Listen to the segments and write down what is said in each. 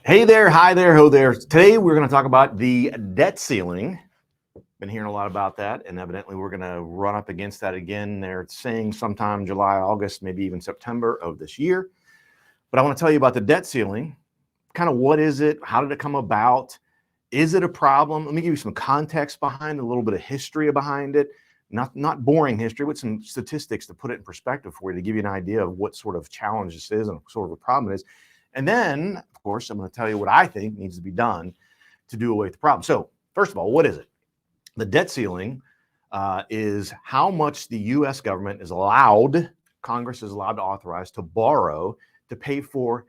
Hey there, hi there, ho there. Today we're going to talk about the debt ceiling. Been hearing a lot about that, and evidently we're going to run up against that again. They're saying sometime July, August, maybe even September of this year. But I want to tell you about the debt ceiling. Kind of what is it? How did it come about? Is it a problem? Let me give you some context behind it, a little bit of history behind it. Not boring history, with some statistics to put it in perspective for you, to give you an idea of what sort of challenge this is and what sort of a problem it is. And then, of course, I'm going to tell you what I think needs to be done to do away with the problem. So, first of all, what is it? The debt ceiling is how much the U.S. government is allowed, Congress is allowed to authorize to borrow to pay for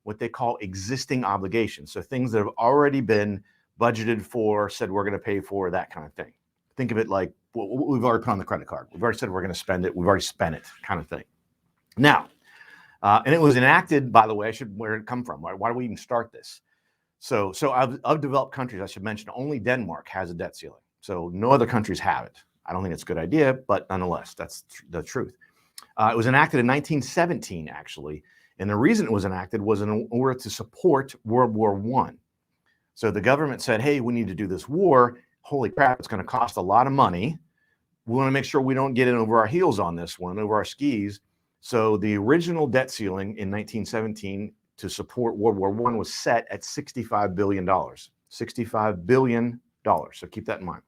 what they call existing obligations. So things that have already been budgeted for, said we're going to pay for, that kind of thing. Think of it like what we've already put on the credit card. We've already said we're going to spend it. We've already spent it, kind of thing. Now, and it was enacted, by the way, where did it come from? Why do we even start this? So of developed countries, I should mention, only Denmark has a debt ceiling. So no other countries have it. I don't think it's a good idea, but nonetheless, that's the truth. It was enacted in 1917, actually. And the reason it was enacted was in order to support World War I. So the government said, hey, we need to do this war. Holy crap, it's going to cost a lot of money. We want to make sure we don't get in over our heels on this one, over our skis. So the original debt ceiling in 1917 to support World War I was set at $65 billion. $65 billion. So keep that in mind.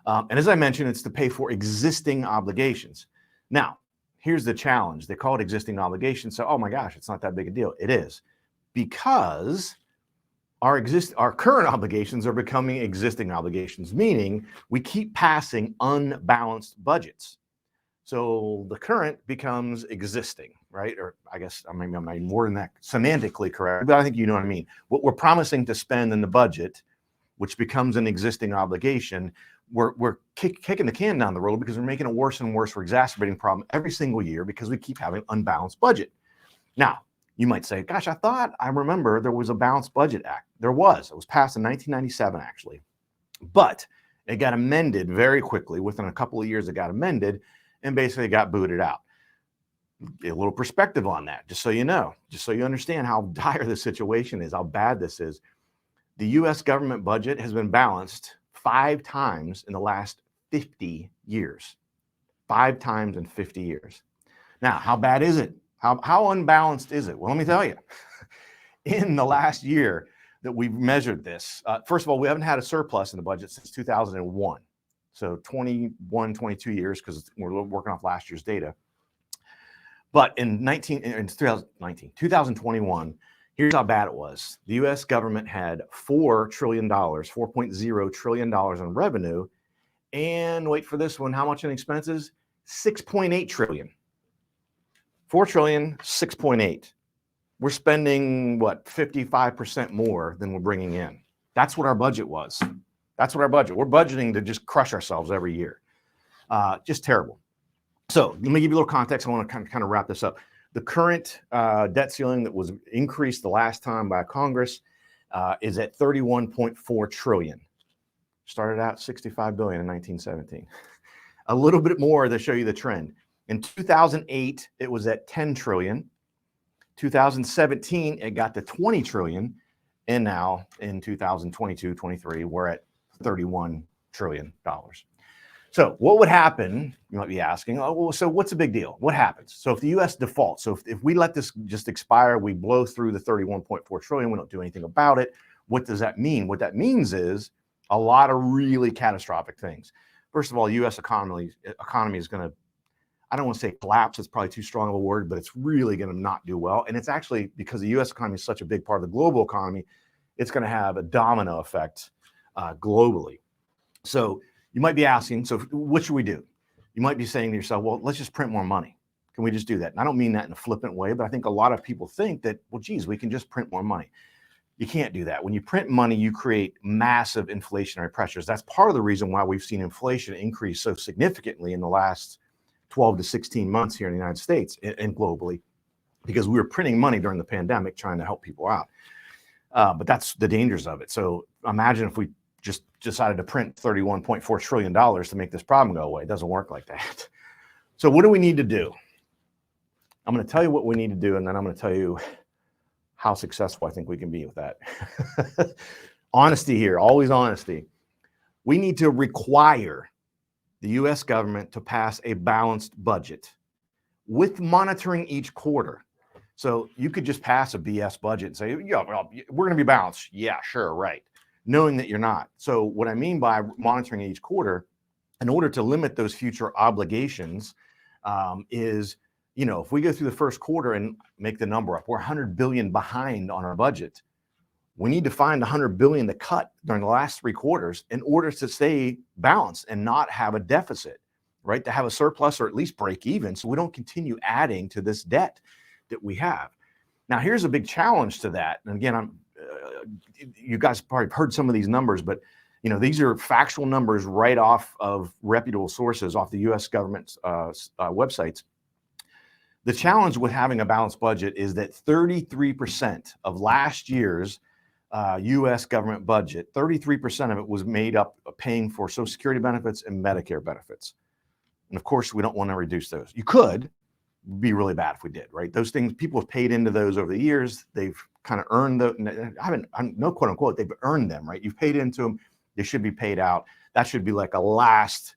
And as I mentioned, it's to pay for existing obligations. Now, here's the challenge. They call it existing obligations. So, oh my gosh, it's not that big a deal. It is, because our current obligations are becoming existing obligations, meaning we keep passing unbalanced budgets. So the current becomes existing, right? Or I guess I'm not more than that semantically correct, but I think you know what I mean. What we're promising to spend in the budget, which becomes an existing obligation, we're kicking the can down the road because we're making it worse and worse. We're exacerbating the problem every single year because we keep having unbalanced budget. Now, you might say, gosh, I remember there was a Balanced Budget Act. There was. It was passed in 1997, actually. But it got amended very quickly. Within a couple of years, it got amended and basically got booted out. A little perspective on that, just so you know, just so you understand how dire the situation is, how bad this is. The U.S. government budget has been balanced 5 times in the last 50 years. 5 times in 50 years. Now, how bad is it? How unbalanced is it? Well, let me tell you. In the last year that we've measured this, first of all, we haven't had a surplus in the budget since 2001. So 21, 22 years, because we're working off last year's data. But in 2021, here's how bad it was. The U.S. government had $4 trillion, $4.0 trillion in revenue. And wait for this one, how much in expenses? $6.8 trillion. 4 trillion, 6.8. We're spending, what, 55% more than we're bringing in. That's what our budget was. That's what our budget. We're budgeting to just crush ourselves every year. Just terrible. So let me give you a little context. I want to kind of wrap this up. The current debt ceiling that was increased the last time by Congress is at 31.4 trillion. Started out 65 billion in 1917. A little bit more to show you the trend. In 2008, it was at 10 trillion. 2017, it got to 20 trillion. And now in 2022-23, we're at $31 trillion. So what would happen, you might be asking, oh, well, so what's the big deal? What happens? So if the U.S. defaults, so if we let this just expire, we blow through the 31.4 trillion, we don't do anything about it, what does that mean? What that means is a lot of really catastrophic things. First of all, U.S. economy is going to, I don't want to say collapse, it's probably too strong of a word, but it's really going to not do well. And it's actually, because the U.S. economy is such a big part of the global economy, it's going to have a domino effect globally. So you might be asking, so what should we do? You might be saying to yourself, well, let's just print more money. Can we just do that? And I don't mean that in a flippant way, but I think a lot of people think that, well, geez, we can just print more money. You can't do that. When you print money, you create massive inflationary pressures. That's part of the reason why we've seen inflation increase so significantly in the last 12 to 16 months here in the United States and globally, because we were printing money during the pandemic trying to help people out. But that's the dangers of it. So imagine if we just decided to print $31.4 trillion to make this problem go away. It doesn't work like that. So what do we need to do? I'm going to tell you what we need to do, and then I'm going to tell you how successful I think we can be with that. Honesty here, always honesty. We need to require the US government to pass a balanced budget with monitoring each quarter. So you could just pass a BS budget and say, yeah, well, we're going to be balanced. Yeah, sure, right. Knowing that you're not. So what I mean by monitoring each quarter, in order to limit those future obligations, is, if we go through the first quarter and make the number up, we're 100 billion behind on our budget. We need to find 100 billion to cut during the last 3 quarters in order to stay balanced and not have a deficit, right? To have a surplus or at least break even, so we don't continue adding to this debt that we have. Now, here's a big challenge to that. And again, you guys probably heard some of these numbers, but these are factual numbers right off of reputable sources, off the U.S. government's websites. The challenge with having a balanced budget is that 33% of last year's U.S. government budget, 33% of it was made up of paying for Social Security benefits and Medicare benefits. And of course, we don't want to reduce those. You could. Be really bad if we did, right? Those things, people have paid into those over the years. They've kind of earned no quote unquote, they've earned them, right? You've paid into them. They should be paid out. That should be like a last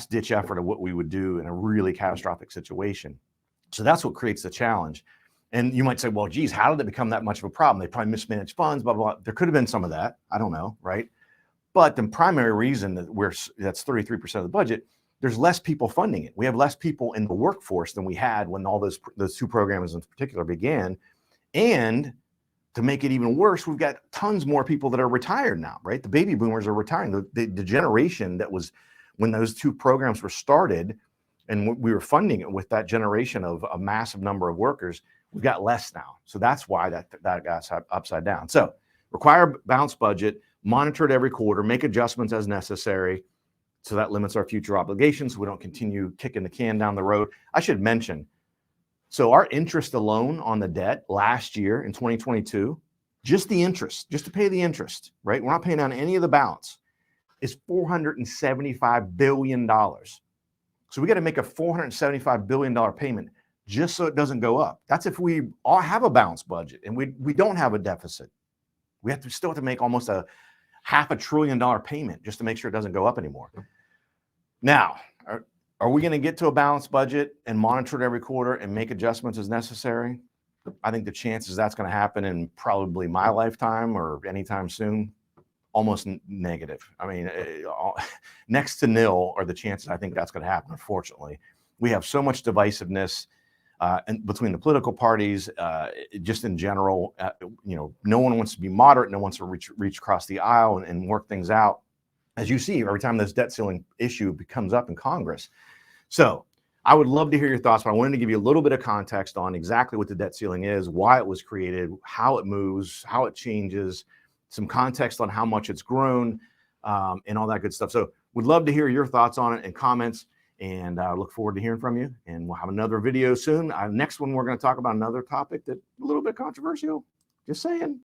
ditch effort of what we would do in a really catastrophic situation. So that's what creates the challenge. And you might say, well, geez, how did it become that much of a problem? They probably mismanaged funds, blah, blah, blah. There could have been some of that. I don't know, right? But the primary reason that's 33% of the budget, there's less people funding it. We have less people in the workforce than we had when all those 2 programs in particular began. And to make it even worse, we've got tons more people that are retired now, right? The baby boomers are retiring. The generation that was when those 2 programs were started and we were funding it with that generation of a massive number of workers, we've got less now. So that's why that got upside down. So require a balanced budget, monitor it every quarter, make adjustments as necessary. So that limits our future obligations. So we don't continue kicking the can down the road. I should mention, so our interest alone on the debt last year in 2022, just the interest, just to pay the interest, right? We're not paying down any of the balance, is $475 billion. So we got to make a $475 billion payment just so it doesn't go up. That's if we all have a balanced budget and we don't have a deficit. We still have to make almost a $500 billion payment just to make sure it doesn't go up anymore. Now, are we going to get to a balanced budget and monitor it every quarter and make adjustments as necessary? I think the chances that's going to happen in probably my lifetime or anytime soon, almost negative. I mean, next to nil are the chances I think that's going to happen, unfortunately. We have so much divisiveness between the political parties, just in general. No one wants to be moderate. No one wants to reach across the aisle and work things out. As you see, every time this debt ceiling issue comes up in Congress. So I would love to hear your thoughts, but I wanted to give you a little bit of context on exactly what the debt ceiling is, why it was created, how it moves, how it changes, some context on how much it's grown, and all that good stuff. So would love to hear your thoughts on it and comments. And I look forward to hearing from you. And we'll have another video soon. Next one, we're going to talk about another topic that's a little bit controversial. Just saying.